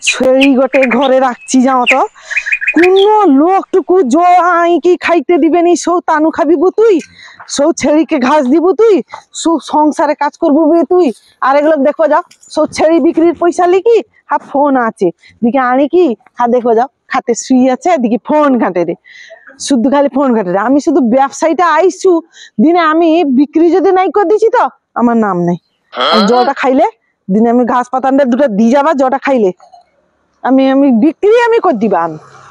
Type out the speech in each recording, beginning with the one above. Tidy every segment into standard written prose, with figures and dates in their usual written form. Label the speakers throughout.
Speaker 1: ছেড়ি গোটে ঘরে রাখছি যাও তো কোন লোকটুকু কি খাইতে দিবেনি সৌ তানু খাবিবু তুই সৌ ছেড়িকে ঘাস দিব তুই সৌ সংসারে কাজ করবো তুই আর এগুলো দেখো যাও সৌ ছেড়ি বিক্রির পয়সা লিখি হ্যাঁ ফোন আছে দিকে আনি কি হ্যাঁ দেখো যাও খাতে শুই আছে এদিকে ফোন ঘাটে রে শুধু খালি ফোন ঘাটে রে আমি শুধু ব্যবসায়ীটা আইসু দিনে আমি বিক্রি যদি নাই করে দিছি তো আমার নাম নেই জটা খাইলে দিনে আমি ঘাস পাতানটা দুটো দিয়ে যাবা জটা খাইলে আমি বিক্রি আমি করে দিবা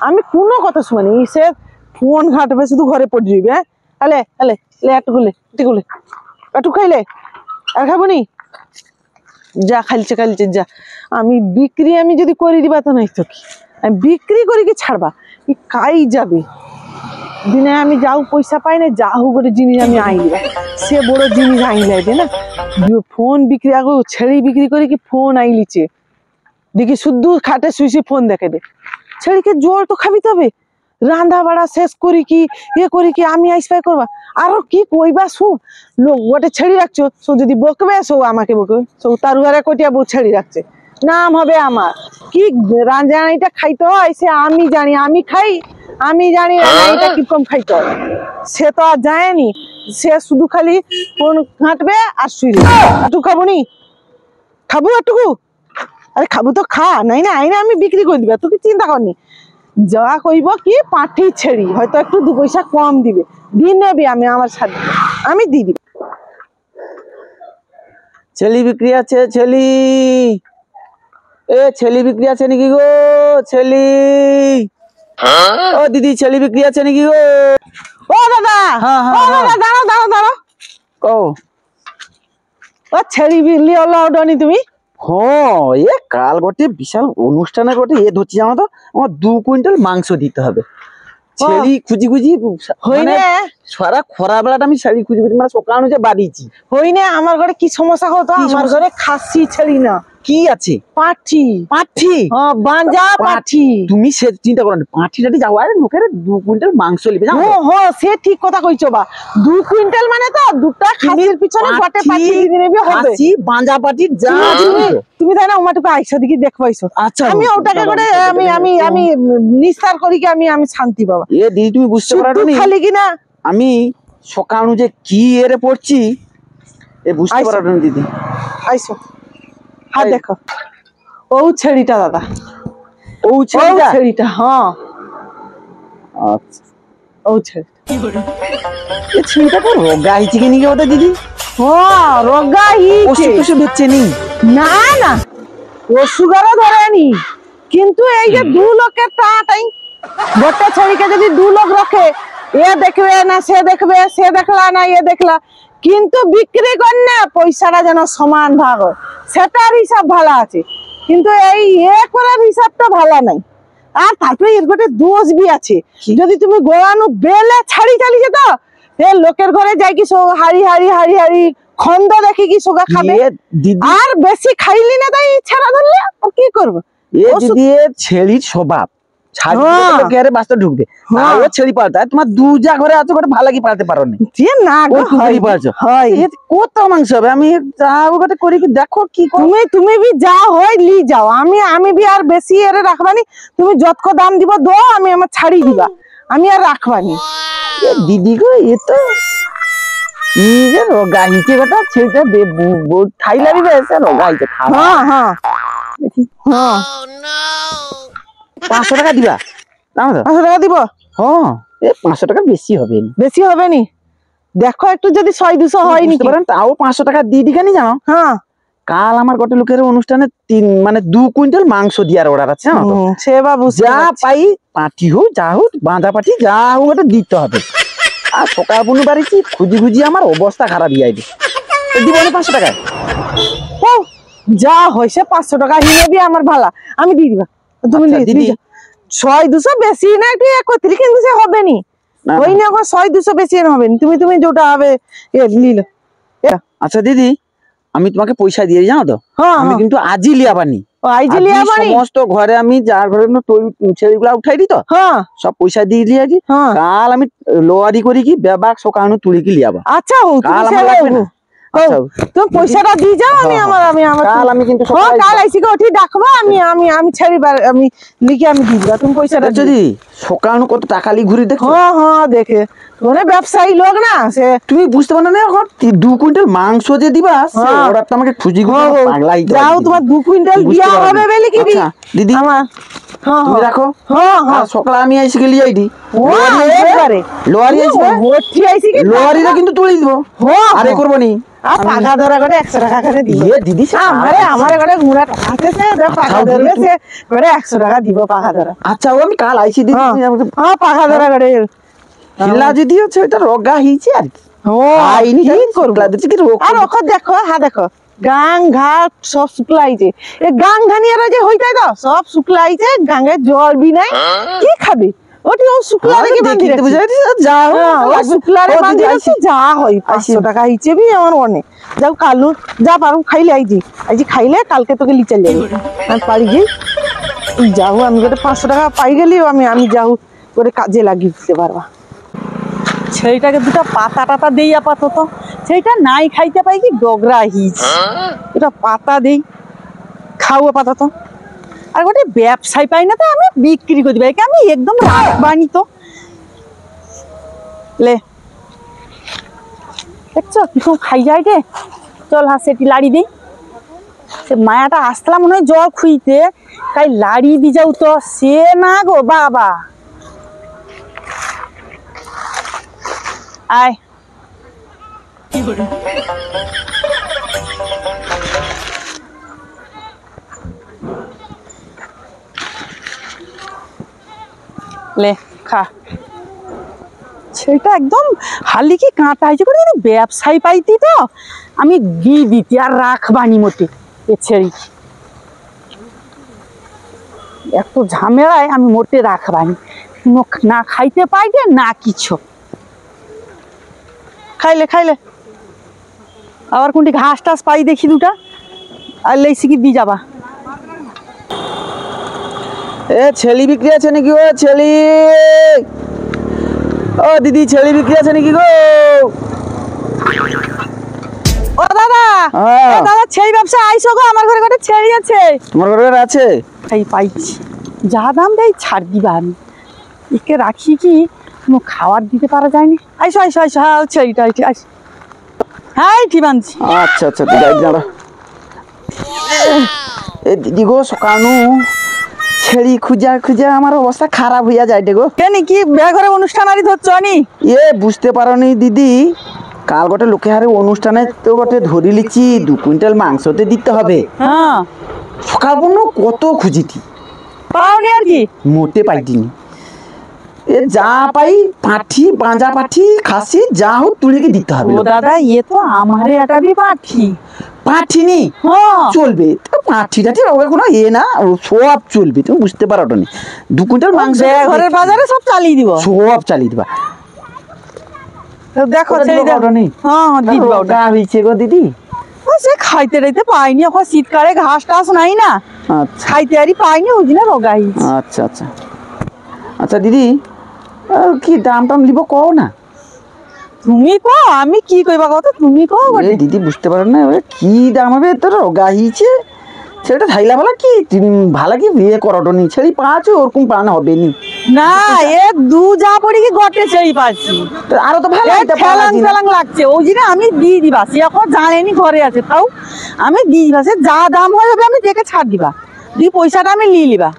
Speaker 1: আমি কোনো কথা শুনি সে ফোন ঘাটবে শুধু ঘরে পড়ে যাবে হ্যাঁ আলে আলে লে একটু খাইলে আর খাবো নি যা খাইছে যা আমি বিক্রি আমি যদি করে দিবা তো নাই তো কি আমি বিক্রি করে কি ছাড়বা কি খাই যাবে দিনে আমি যাও পয়সা পাই না যাও করে জিনিস আমি আইলে সে বড় জিনিস আইলে না ফোন বিক্রি আগে ছেড়ে বিক্রি করে কি ফোন আইলিছে দেখি শুধু খাটে শুয়ে ফোন দেখে দে ছেড়িকে জোর তো খাবি তবে রান্না বাড়া শেষ করি কি করি কি আমি আইসপাই করবা আরো কি কইবা শু লোক গোটে ছেড়ি রাখছো সো যদি বকবে সো আমাকে বকবে সো তার ঘরে কটিয়া বউ ছেড়ি রাখছে নাম হবে আমার কি রান্নাটা খাইতে হয় সে আমি জানি আমি খাই আমি জানি রান্নাটা কিরকম খাইতে হয় সে তো আর যায়নি সে শুধু খালি ফোন ঘাঁটবে আর শুইবে একটু খাবো নি খাবো একটুকু আরে খাবো তো খা নাই না আইনা আমি বিক্রি করে দিবে তুই চিন্তা করনি যা কইব কি পাঠি ছেড়ি হয়তো একটু দু পয়সা কম দিবে দিয়ে নেবে আমি আমার সাথে আমি দিয়ে দিব
Speaker 2: ছেলি বিক্রি আছে ছেলি ছেলি বিক্রি আছে নাকি গো ছেলি ও দিদি ছেলি বিক্রি আছে নাকি গো
Speaker 1: ও দাদা দাঁড়াও
Speaker 2: ও
Speaker 1: ও ছেড়ি বিক্রি হলো ওডনি তুমি
Speaker 2: কাল গোটে বিশাল অনুষ্ঠানে গোটে ধরছি জানো তো আমার 2 কুইন্টাল মাংস দিতে হবে ছেড়ি খুঁজি হইনে সারা খরা বেলাটা আমি ছেড়ি খুঁজি মানে সকাল যে বাড়িছি
Speaker 1: হইনে আমার ঘরে কি সমস্যা হতো আমার ঘরে খাসি ছেড়ি না
Speaker 2: কি আছে
Speaker 1: পাঠি বাঞ্জা পাঠি
Speaker 2: তুমি সে চিন্তা করো পাঠিটাটি যাও আরে লোকের 2 কুইন্টাল মাংস লিবে জানো
Speaker 1: সে ঠিক কথা কইছো বা 2 কুইন্টাল মানে তো দুটা খাসির পিছনে গটে পাঠি দিয়ে নেবে হবে
Speaker 2: খাসি বাঞ্জা পাঠি যা
Speaker 1: তুমি তাই না ওমাটুকু আইছো দেখি দেখবাইছো
Speaker 2: আচ্ছা
Speaker 1: আমি ওটাকে করে আমি নিস্তার করি কি আমি শান্তি বাবা
Speaker 2: দিদি তুমি বুঝতে পারো না
Speaker 1: খালি কি না
Speaker 2: আমি সকাল যে কি এরে পড়ছি বুঝতে পারো না দিদি
Speaker 1: আইছো হ্যাঁ দেখো ও ছেড়িটা দাদা
Speaker 2: ও
Speaker 1: ছেড়িটা হ্যাঁ
Speaker 2: আচ্ছা
Speaker 1: ও ছেড়িটা
Speaker 2: এই ছেড়িটা তো রোগা হইছে কি নিকে ওটা দিদি
Speaker 1: রোগা হইছে
Speaker 2: ওষুধ হচ্ছে নি
Speaker 1: না না ওষুধও ধরেনি কিন্তু এই যে 2 লোকের টাটাই গোটা ছেড়িকে যদি 2 লোক রাখে দেখবে না সে দেখবে সে দেখলা না দেখলা কিন্তু বিক্রি করলে পয়সাটা যেন সমান ভাগ হয় সেটার হিসাব ভালো আছে কিন্তু এই করার হিসাবটা ভালো নাই আর তারপরে এর গোটে দোষ বি আছে যদি তুমি গোড়ানো বেলে ছাড়ি চালিয়ে যেত লোকের ঘরে যাই কি হাড়ি খন্দ দেখি কি সোগা খাবে আর বেশি খাইলি না তাই ছাড়া ধরলে ও কি করবো
Speaker 2: দিদি ছেড়ির স্বভাব ঢুকবে ছেড়ি পাল্টা তোমার 2 যা ঘরে আছে ভালো কি পাল্টে পারো না কত মাংস হবে আমি করি কি দেখো কি
Speaker 1: তুমি বি যা হয় লি যাও আমি বি আর বেশি এর রাখবানি তুমি যত দাম দিব দো আমি আমার ছাড়ি দিবা আমি আর রাখবানি
Speaker 2: দিদি গো তো রোগা হিচে গোটা ছেড়িটা ঠাই লাগবে রোগা হিচে দেখি 500 টাকা দিবা
Speaker 1: 500 টাকা দিব
Speaker 2: 500 টাকা বেশি হবে
Speaker 1: নি দেখো একটু যদি 100-200 হয় নি
Speaker 2: তাও 500 টাকা দিয়ে দি কেন জানো কাল আমার গোটে লোকের অনুষ্ঠানে 2 কুইন্টাল মাংস দিয়ার অর্ডার আছে
Speaker 1: সে বাবু
Speaker 2: যা পাই পাটি হোক যা হোক বাঁধা পাটি যা হোক ওটা দিতে হবে আর সকাল বুনু বাড়িছি খুঁজি আমার অবস্থা খারাপ যাইবে দিব না 500 টাকা
Speaker 1: যা হয়েছে 500 টাকা হিনেবি আমার ভালা আমি দিয়ে দিবা তুমি দিদি 100-200 বেশি না একটু একত্রিশ কিন্তু সে হবে নি ওই না 100-200 বেশি হবে নি তুমি যেটা হবে নিলো
Speaker 2: আচ্ছা দিদি আমি তোমাকে পয়সা দিয়ে জানো তো আমি কিন্তু আজই লিয়াবানি সমস্ত ঘরে আমি যার ঘরে ছেলেগুলা উঠাই দি তো সব পয়সা দিয়ে দিয়েছি কাল আমি লোয়ারি করি কি বেবাক সকাল তুলি কি লিয়াবা
Speaker 1: আচ্ছা
Speaker 2: আচ্ছা
Speaker 1: তুমি পয়সাটা দিয়ে যাও, আমি আমার
Speaker 2: কাল আমি কিন্তু
Speaker 1: কাল আইসি গো ঠিক ডাকবা, আমি ছেড়ে আমি লিখে আমি দিয়ে দিবা, তুমি পয়সাটা
Speaker 2: যদি সকাল কত টাকা লি ঘুরে দেখো।
Speaker 1: হ্যাঁ দেখে মানে ব্যবসায়ী লোক না সে,
Speaker 2: তুমি বুঝতে পারো না এখন 2 কুইন্টাল মাংস যে দিবা ওরা তো আমাকে খুঁজি পাগলাই
Speaker 1: যাও তোমার 2 কুইন্টাল দিয়া হবে বলে কি
Speaker 2: দিদি
Speaker 1: আমার
Speaker 2: তুমি রাখো। সকালে আমি এসে গেলি আইডি লোয়ারি আসবে, লোয়ারিটা কিন্তু তুলে দিব, আরে করবো নি
Speaker 1: পাকা ধরা করে 100 টাকা করে দিবে
Speaker 2: দিদি।
Speaker 1: আমার ঘরে ঘুরা আছে পাকা ধরবে সে করে 100 টাকা দিব পাকা ধরা।
Speaker 2: আচ্ছা ও আমি কাল আইছি দিদি,
Speaker 1: হ্যাঁ পাকা ধরা করে
Speaker 2: হিলা যদি হচ্ছে ওইটা রোগা হইছে আর কি।
Speaker 1: ও
Speaker 2: আইনি কি করব দিদি কি রোগ
Speaker 1: আর ওকে দেখো, হ্যাঁ দেখো গাং ঘাট সব শুকলাইছে, এ গাং ঘানিয়ারা যে হইতাই তো সব শুকলাইছে, গাঙ্গে জল বি নাই, কি খাবে ওটি ও শুকলা রেখে বাঁধি
Speaker 2: দেখতে বুঝাই যাও
Speaker 1: ও শুকলা রে বাঁধি রাখছি, যা হয় 500 টাকা হইছে বি আমার অনেক। যাও কালু যা পারু খাইলে আইজি খাইলে কালকে তোকে লিচে যাবে, আমি পারি যাই যাও, আমি করে 500 টাকা পাই গেলি আমি যাও করে কাজে লাগিয়ে দিতে পারবা।
Speaker 3: সেইটাকে দুটা পাতা টাতা দেই আপাতত, সেইটা নাই খাইতে পাই কি ডগরা হিজ, এটা পাতা দেই খাও আপাতত। আর গোটে ব্যবসায় পাই না তো আমি বিক্রি করে দিই, আমি একদম রাখবানি তো লে দেখছো কিছু খাই যায় রে, চল হা সেটি লাড়ি দিই, সে মায়াটা আসলাম মনে হয় জল খুইতে, তাই লাড়ি দি যাও তো সে না গো বাবা। আয় লে খা, সেটা একদম হালি কি কাঁটা হয়েছে করে ব্যবসায়ী পাইতি তো আমি দিয়ে দিতি আর রাখবানি মতে এ ছেড়ি, এত ঝামেলায় আমি মোটে রাখবানি, না খাইতে পাইবে না কিছু। খাইলে আবার কোনটি ঘাস টাস পাই দেখি দুটা আর লেসি কি দিয়ে যাবা।
Speaker 2: এ ছেলি বিক্রি আছে নাকি ও ছেলি, ও দিদি ছেলি বিক্রি আছে নাকি গো?
Speaker 3: ও দাদা, দাদা ছেড়ি ব্যবসা আইসো গো, আমার ঘরে একটা ছেড়ি আছে।
Speaker 2: তোমার ঘরে আছে?
Speaker 3: তাই পাইছি, যা দাম দেয় ছাড় দিবা, আমি একে রাখি কি কোনো খাবার দিতে পারা যায়নি। আইসো হ্যাঁ ছেড়িটা আইসো, হ্যাঁ ঠিক আনছি।
Speaker 2: আচ্ছা দিদি দাঁড়া। এ দিদি গো সকাল ছেড়ি খুঁজা আমার অবস্থা খারাপ হইয়া যায় গো।
Speaker 3: কেন কি ঘরে অনুষ্ঠান আরি ধরছ নি?
Speaker 2: এ বুঝতে পারো নি দিদি, কাল গোটে লোকে হারে অনুষ্ঠানে তো গোটে ধরি লিচি 2 কুইন্টাল মাংসতে দিতে হবে।
Speaker 3: হ্যাঁ
Speaker 2: সকাল কত খুঁজিতি
Speaker 3: পাওনি আর কি
Speaker 2: মোটে পাইটিনি, এ যা পাই পাঠি বাঁজা পাঠি খাসি যা হোক তুলিকে দিতে হবে।
Speaker 3: ও দাদা এ তো আমারে এটা বি পাঠি
Speaker 2: পাঠিনি চলবে, পাঠি টাঠি কোনো এ না, সব চলবে, তুমি বুঝতে পারো নি 2 কুইন্টাল মাংস
Speaker 3: ঘরের বাজারে সব চালিয়ে দিব,
Speaker 2: সব চালিয়ে দিবা।
Speaker 3: দেখো
Speaker 2: হয়েছে গো দিদি,
Speaker 3: সে খাইতে রাইতে পাইনি, এখন শীতকালে ঘাস টাস নাই না, খাইতে আরি পাইনি ওই জন্য রোগা হয়েছে।
Speaker 2: আচ্ছা দিদি কি দাম টাম লিব কও না,
Speaker 3: তুমি কো আমি কি কইবা কত, তুমি কো
Speaker 2: দিদি বুঝতে পারো না কি দাম হবে, তোর রোগা হয়েছে সেটা থাইলা ভালো কি ভালো কি বিয়ে করটনি ছেড়ি পাঁচ ওরকম পান হবে নি
Speaker 3: না, এ দু যা পড়ি কি গটে ছেড়ি পাচ্ছি,
Speaker 2: আরো তো ভালো
Speaker 3: ফেলাং লাগছে ওই জন্য আমি দিয়ে দিবা, সে এখন জানেনি ঘরে আছে, তাও আমি দিয়ে দিবা, সে যা দাম হয় হবে আমি দেখে ছাড় দিবা, দুই পয়সাটা আমি নিয়ে লিবা।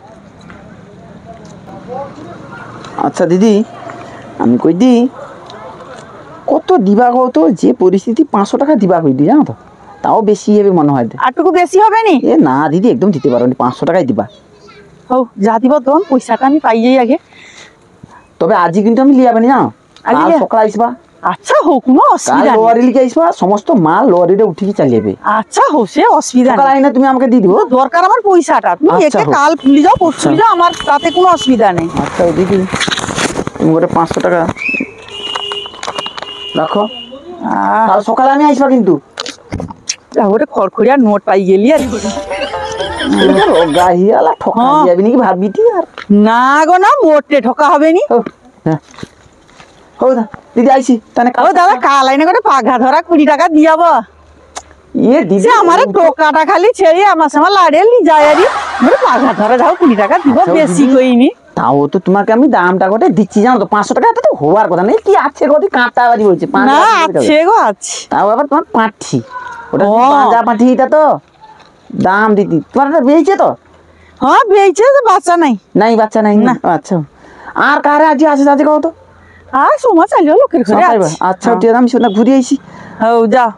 Speaker 2: আচ্ছা দিদি আমি কই দি কত দিবা কত, যে পরিস্থিতি 500 টাকা দিবা কই দি জানো তো, তাও বেশি হবে মনে হয়।
Speaker 3: আরটুকু বেশি হবে নি?
Speaker 2: এ না দিদি একদম দিতে পারো নি, 500 টাকাই দিবা।
Speaker 3: ও যা দিব তখন পয়সাটা আমি পাই যাই আগে,
Speaker 2: তবে আজি কিন্তু আমি লিয়াবে না জানো, কাল সকালে আসবা।
Speaker 3: আচ্ছা হোক, কোনো অসুবিধা নেই,
Speaker 2: লোয়ারি লিখে আসবা, সমস্ত মাল লোয়ারিতে উঠিয়ে চালিয়ে।
Speaker 3: আচ্ছা হোক, সে অসুবিধা
Speaker 2: সকাল আইনা তুমি আমাকে দিয়ে দিও,
Speaker 3: দরকার আমার পয়সাটা, তুমি একে কাল ভুলে যাও পরশু যাও, আমার তাতে কোনো অসুবিধা নেই।
Speaker 2: আচ্ছা দিদি তুমি গোটে 500 টাকা রাখো, কাল সকালে আমি আসবা কিন্তু।
Speaker 3: গোটে খড়খড়িয়া নোট পাই গেলি আর
Speaker 2: গাহিয়ালা ঠকা যাবি নাকি ভাববিটি আর
Speaker 3: না গো, না মোটে ঠকা হবে নি।
Speaker 2: দিদি আইছি তাহলে
Speaker 3: ও দাদা কাল আইনে করে পাঘা ধরা 20 টাকা দিয়াবো।
Speaker 2: ইয়ে দিদি
Speaker 3: আমার টোকাটা খালি ছেড়ে আমার সঙ্গে লাড়িয়ে নি যায় আরি পাঘা ধরে যাও 20 টাকা দিব
Speaker 2: আচ্ছা,
Speaker 3: বেশি
Speaker 2: দিদি।
Speaker 3: কইনি।
Speaker 2: তাও তো তোমাকে আমি দামটা গোটে দিচ্ছি জানো তো 500 টাকা তো হওয়ার কথা নেই কি আছে গো কাঁটা বাড়ি বলছে
Speaker 3: না আছে গো আছে।
Speaker 2: তাও আবার তোমার পাঁঠি ওটা
Speaker 3: ও।
Speaker 2: পাঁজা পাঁঠিটা তো দাম দিদি তোমার এটা বেয়েছে তো
Speaker 3: হ্যাঁ বেঁচে তো বাচ্চা নাই।
Speaker 2: নাই বাচ্চা নাই
Speaker 3: না।
Speaker 2: আচ্ছা আর কারে আজি আছে আছে কও তো
Speaker 3: আর সময় চাইলেও লোকের ঘরে
Speaker 2: সবাই
Speaker 3: আছে।
Speaker 2: আচ্ছা ঠিক আছে আমি শুনে ঘুরে আইছি
Speaker 3: হও যাও।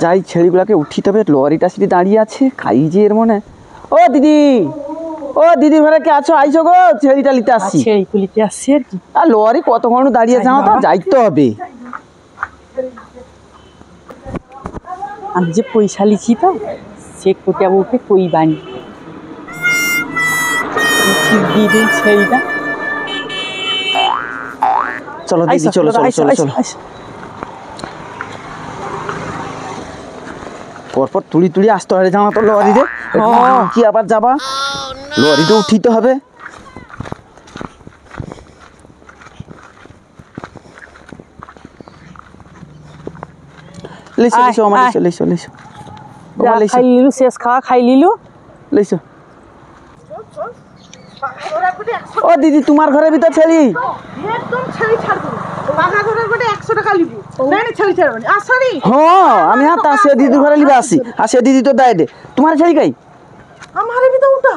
Speaker 2: যাই ছেলেগুলাকে উঠি তবে লরিটা সিটি দাঁড়িয়ে আছে খাই যে এর মনে ও দিদি ঘরে কে আছো আইছো গো ছেলেটা লিতে আসছি
Speaker 3: আছে এই কুলিতে আসছে আর কি।
Speaker 2: আর লরি কতক্ষণ দাঁড়িয়ে যাও তো যাইতে হবে
Speaker 3: আমি যে পয়সা লিছি তো সে কোটিয়া বউকে কই বানি ঠিক দিয়ে দিন সেইটা।
Speaker 2: চলো দিদি চলো চলো চলো চলো পরপর তুলি তুলি আসতে হবে জানো তো লরিতে কি আবার যাবা লরিতে উঠিতে হবে লেসো লেসো আমার লেসো লেসো লেসো আমার লেসো
Speaker 3: খাই লিলু শেষ খাওয়া খাই লিলু।
Speaker 2: লেসো ও দিদি তোমার ঘরে ভিতর ছেলি
Speaker 1: একদম ছেড়ে ছাড়বো পাখা ধরার বটে 100 টাকা লিবি না না ছেড়ে ছাড়বো না আসরি
Speaker 2: হ্যাঁ আমি হ্যাঁ তা সে দিদি ঘরে লিবে আসি আর সে দিদি তো দেয় দে তোমার ছেলি কাই
Speaker 1: আমারে বি তো উঠা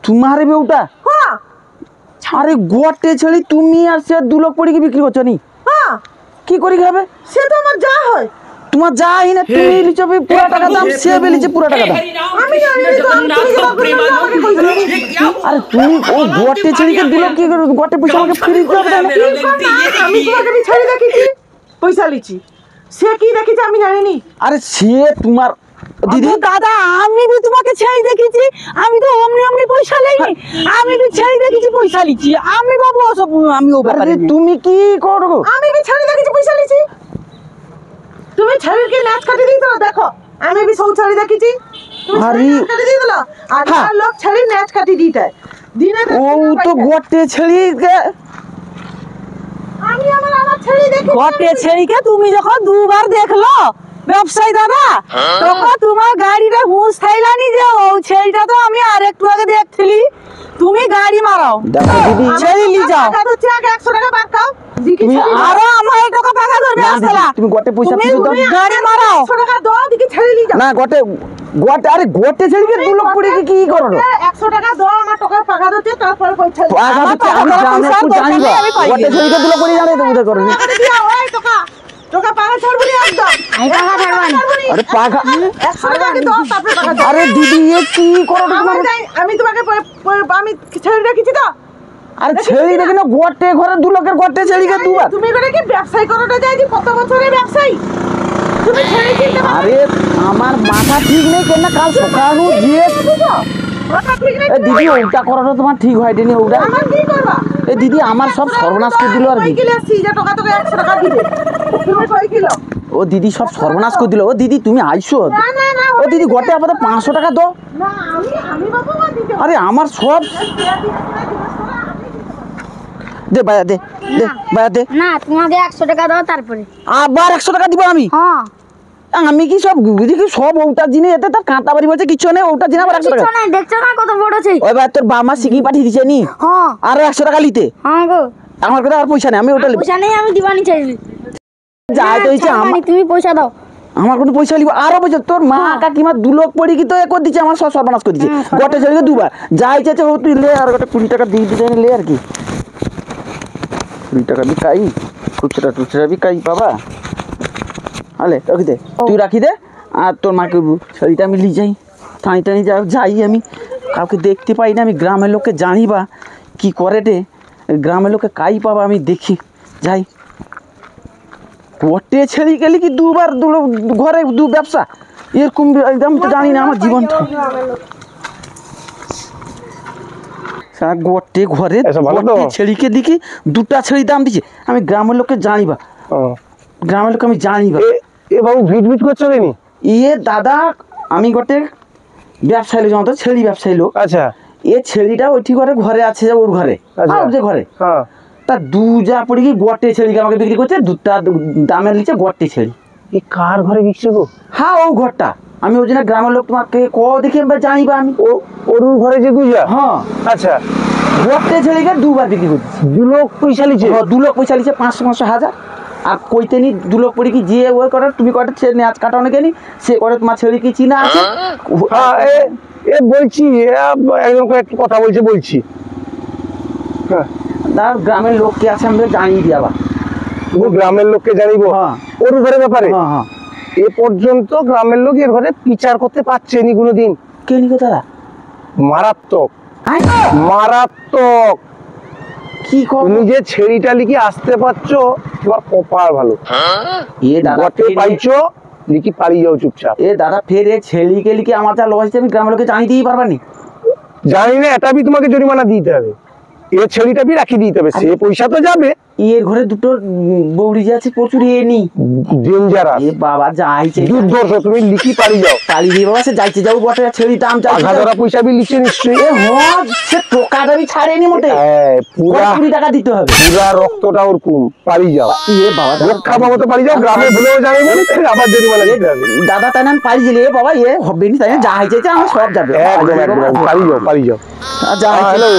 Speaker 2: তোমার বেউটা
Speaker 1: হ্যাঁ
Speaker 2: আরে গোটে ছেলি তুমি আর সে 2 লাখ পড়ি কি বিক্রি করছো নি
Speaker 1: হ্যাঁ
Speaker 2: কি করি খাবে
Speaker 1: সে তো আমার যা হয়
Speaker 2: তোমার যাই না তুমি লিচো পুরো টাকা দাম সে বেলিছে পুরো টাকা দাম
Speaker 1: আমি জানি না তো আমি তুমি জবাব করে আমাকে কই দিলে
Speaker 2: আরে তুমি ও গোটে ছেলিকে 2 লাখ কি করে গোটে পয়সা আমাকে ফ্রি দিতে হবে না
Speaker 1: আমি তোমাকে আমি ছেড়ে দেখেছি পয়সা লিছি সে কি দেখেছে আমি জানি নি
Speaker 2: আরে সে তোমার দিদি
Speaker 3: দিদি দাদা আমি তো তোমাকে ছেড়ে দেখেছি আমি তো অমনি অমনি পয়সা লইনি আমি তো ছেড়ে দেখেছি পয়সা লিছি আমি বাবু সব আমি ও ব্যাপারে
Speaker 2: আরে তুমি কি করো
Speaker 1: আমি বি ছেড়ে দেখেছি পয়সা লিছি তুমি ছেড়েকে নাচ কাটি দিই তো দেখো আমি বি সব ছেড়ে দেখেছি তুমি
Speaker 2: আরে
Speaker 1: নাচ কাটি দিয়ে দিলা আর
Speaker 2: হ্যাঁ।
Speaker 1: আর লোক ছেড়ে নাচ কাটি দিতে দিনে
Speaker 2: ও তো গোটে ছেলিকে
Speaker 1: আমি আমার ছেড়ে দেখি
Speaker 3: ঘটে ছেড়িকে তুমি যখন দুবার দেখলো ব্যবসায়ী দাদা তখন তোমার গাড়িটা হুঁশ থাইলানি যে ও ছেড়িটা তো আমি আর একটু আগে দেখছিলি তুমি গাড়ি মারাও
Speaker 2: দেখো দিদি
Speaker 3: ছেড়ে লি যাও
Speaker 1: টাকা তো আগে 100 টাকা বাদ দাও দেখি
Speaker 2: তুমি
Speaker 3: আরো আমার টাকা টাকা ধরবে
Speaker 2: না
Speaker 3: আসলা
Speaker 2: দিদি, তুমি গোটে পয়সা
Speaker 3: তুমি
Speaker 2: ফেরত দাও
Speaker 3: গাড়ি মারাও
Speaker 1: 100 টাকা দাও দেখি ছেড়ে লি যাও
Speaker 2: না গোটে গোটে আরে গোটে ছেলিকে 2 লাখ পড়ি কি করো
Speaker 1: 100 টাকা দাও আমার টাকা পাকা দিতে তারপর পয়সা লি
Speaker 2: আগে
Speaker 3: আমার
Speaker 2: তো আমি
Speaker 3: টাকা
Speaker 2: জানি
Speaker 3: পয়সা
Speaker 2: একটু
Speaker 3: দরকার
Speaker 2: জানিবা
Speaker 3: নেই, আমি পাই
Speaker 2: গোটে
Speaker 3: গেছি।
Speaker 2: ছেলিকে 2 লাখ পড়ি জানে তো বুঝে করো
Speaker 1: টাকা দিয়া ওই টাকা টাকা পাকা ছাড়বি না একদম টাকা ছাড়বানি
Speaker 2: আরে পাগা
Speaker 1: 100 টাকা দাও তারপর টাকা দাও
Speaker 2: আরে দিদি এ কি করো তোমার
Speaker 1: আমি তোমাকে আমি ছেড়ে রেখেছি তো
Speaker 2: আরে ছেলি দেখি না গোটে ঘরে 2 লাখের গোটে ছেলিকে দুবার
Speaker 1: তুমি করে কি ব্যবসায়ী করোটা যায় যে কত বছরের ব্যবসায়ী তুমি ছেড়ে চিনতে পারো
Speaker 2: আরে আমার মাথা ঠিক নেই কেন কাল সকালে যে
Speaker 1: মাথা ঠিক নেই
Speaker 2: এ দিদি ওটা করাটা তোমার ঠিক হয়নি ওটা
Speaker 1: আমার কি করবা
Speaker 2: এ দিদি আমার সব সর্বনাশ করে দিল আর কি
Speaker 1: কই কিলো আসি যে টাকা তোকে 100 টাকা দিবে তুমি কই কিলো
Speaker 2: ও দিদি সব সর্বনাশ করে দিল ও দিদি তুমি আইসো
Speaker 1: না না না
Speaker 2: ও দিদি গোটে আপাতত 500 টাকা দাও
Speaker 1: না আমি বাবু মা দিতে
Speaker 2: আরে আমার সব দে বায়া দে দে বায়া দে
Speaker 4: না তোমাকে 100 টাকা দাও তারপরে
Speaker 2: আবার 100 টাকা দিব আমি
Speaker 4: হ্যাঁ
Speaker 2: আমি কি সব দেখি সব ওটা জিনিস এতে তার কাঁটা বাড়ি বলছে কিছু নেই ওটা জিনিস আবার 100 টাকা
Speaker 4: কিছু নাই দেখছো না কত বড় আছে
Speaker 2: ওই বার তোর বাবা শিখি পাঠিয়ে দিছে নি
Speaker 4: হ্যাঁ
Speaker 2: আর 100 টাকা লিতে
Speaker 4: হ্যাঁ গো
Speaker 2: আমার কথা আর পয়সা নেই আমি ওটা লিব
Speaker 4: পয়সা নেই আমি দিবানি চাইছি
Speaker 2: যাই তো হইছে আমার
Speaker 4: তুমি পয়সা দাও
Speaker 2: আমার কোনো পয়সা লিব আরো পয়সা তোর মা কাকিমা 2 লাখ পড়ি কি তো এ করে দিচ্ছে আমার সব সর্বনাশ করে দিচ্ছে গোটে ছেলেকে দুবার যাই চাইছে ও তুই লে আর গোটে 20 টাকা দিয়ে দিতে লে আর কি 20 টাকা বিকাই খুচরা বিকাই বাবা আলে রাখি দে তুই রাখি দে আর তোর মাকে শাড়িটা আমি নিয়ে যাই টানি যাই আমি কাউকে দেখতে পাই না আমি গ্রামের লোককে জানি বা কি করে রে গ্রামের লোকে কাই পাবা আমি দেখি যাই গোটে ছেড়ে গেলি কি দুবার ঘরে ব্যবসা এরকম একদম তো জানি না আমার জীবনটা সারা গোটে ঘরে ছেড়িকে দেখি 2টা ছেড়ি দাম দিচ্ছে আমি গ্রামের লোককে জানিবা গ্রামের লোক আমি জানিবা
Speaker 5: এ বাবু ভিট ভিট করছো কেন
Speaker 2: ইয়ে দাদা আমি গোটে ব্যবসায়ী লোক জানো তো ছেড়ি ব্যবসায়ী লোক
Speaker 5: আচ্ছা
Speaker 2: এ ছেড়িটা ওইটি ঘরে আছে যে ওর ঘরে
Speaker 5: আচ্ছা।
Speaker 2: আর যে ঘরে
Speaker 5: হ্যাঁ
Speaker 2: তা 2 যা পড়ে কি গোটে ছেড়িকে আমাকে বিক্রি করছে 2টা দামের নিচে গোটে ছেড়ি
Speaker 5: এই কার ঘরে বিকছে গো?
Speaker 2: হ্যাঁ ও ঘরটা আমি ওই জন্য গ্রামের লোক তোমাকে ক দেখি আমি জানিবা আমি।
Speaker 5: ও অরুর ঘরে যে গুজা?
Speaker 2: হ্যাঁ
Speaker 5: আচ্ছা,
Speaker 2: ঘরতে ছেলেকে দুবার বিক্রি করছি।
Speaker 5: 2 লাখ পয়সা লিছে?
Speaker 2: 2 লাখ পয়সা লিছে, 500-500 আর কইতে নি 2 লাখ পড়ে কি যে ওই করে তুমি কটা নেচ কাটা অনেকে নি সে করে তোমার ছেলে কি চিনা আছে।
Speaker 5: হ্যাঁ এ বলছি একজন একটু কথা বলছি। হ্যাঁ,
Speaker 2: তার গ্রামের লোক কে আছে আমরা জানিয়ে দিই আবার।
Speaker 5: তুমি গ্রামের লোককে জানিব
Speaker 2: হ্যাঁ।
Speaker 5: অরুর ঘরের ব্যাপারে?
Speaker 2: হ্যাঁ হ্যাঁ।
Speaker 5: এ পর্যন্ত গ্রামের লোক এর ঘরে বিচার করতে পারছেনি কোনোদিন।
Speaker 2: কে নিকো তারা?
Speaker 5: মারাত্মক মারাত্মক।
Speaker 2: কি কর
Speaker 5: তুমি যে ছেড়িটা লিখে আসতে পারছো তোমার কপাল ভালো।
Speaker 2: এ দাদা
Speaker 5: গতে পাইছো লিখি পালিয়ে যাও চুপচাপ।
Speaker 2: এ দাদা ফের এ ছেলিকে লিখে আমার যা লস আমি গ্রামের লোকে জানিয়ে দিই পারবানি।
Speaker 5: জানি না, এটা তোমাকে জরিমানা দিতে হবে। এ ছেড়িটা রাখিয়ে দিতে হবে, সে পয়সা তো যাবে।
Speaker 2: এর ঘরে দুটো বৌড়ি যে আছে প্রচুর এ নি
Speaker 5: ডেঞ্জারাস।
Speaker 2: এ বাবা যাইছে
Speaker 5: দুর্ধর্ষ, তুমি লিখি পালিয়ে যাও।
Speaker 2: পালিয়ে দিয়ে বাবা সে যাইতে যাও বটে ছেড়ি দাম চাইছে।
Speaker 5: আঘাতরা পয়সা লিখছে নিশ্চয়ই।
Speaker 2: এ হ্যাঁ সে টোকা দাবি ছাড়েনি মোটে।
Speaker 5: হ্যাঁ, পুরা
Speaker 2: 20 টাকা দিতে হবে।
Speaker 5: পুরা রক্তটা ওরকম। পালিয়ে যাও।
Speaker 2: এ বাবা
Speaker 5: রক্ষা পাবো তো পালিয়ে যাও, গ্রামে ভুলেও যাবে বলে তাহলে আবার জরিমানা দিতে হবে।
Speaker 2: দাদা তাই না আমি পালিয়ে গেলে বাবা এ হবে নি তাই না যা হয়েছে আমার সব যাবে।
Speaker 5: একদম একদম পালিয়ে যাও।
Speaker 2: যা
Speaker 5: হ্যালো।